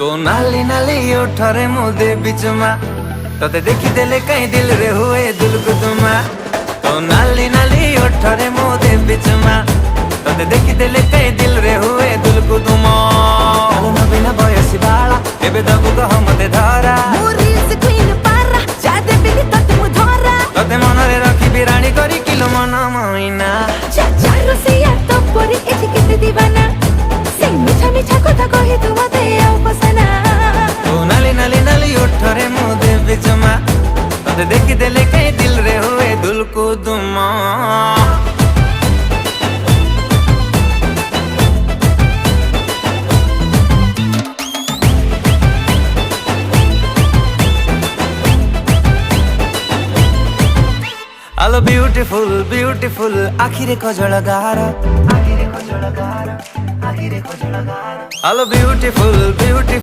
तो नाली नाली ओठरे मुदे बिचमा तोते देखी देले कहीं दिल रे हुए दुलकुदुमा। तो नाली नाली ओठरे मुदे बिचमा तोते देखी देले कहीं दिल रे हुए दुलकुदुमा। आलो नबीना बयसी बाला एबे दबु कह मते धरा तोते मनरे रखी बिराणी करी किलो मन मईना। तो नाली नाली नाली ओठरे मुदे बिचमा तोते देखी देले कहीं दिल रे हुए दुलकुदुमा। आलो ब्यूटीफुल ब्यूटीफुल आखिरे कजळ गार आलो ब्यूटीफुल ब्यूटीफुल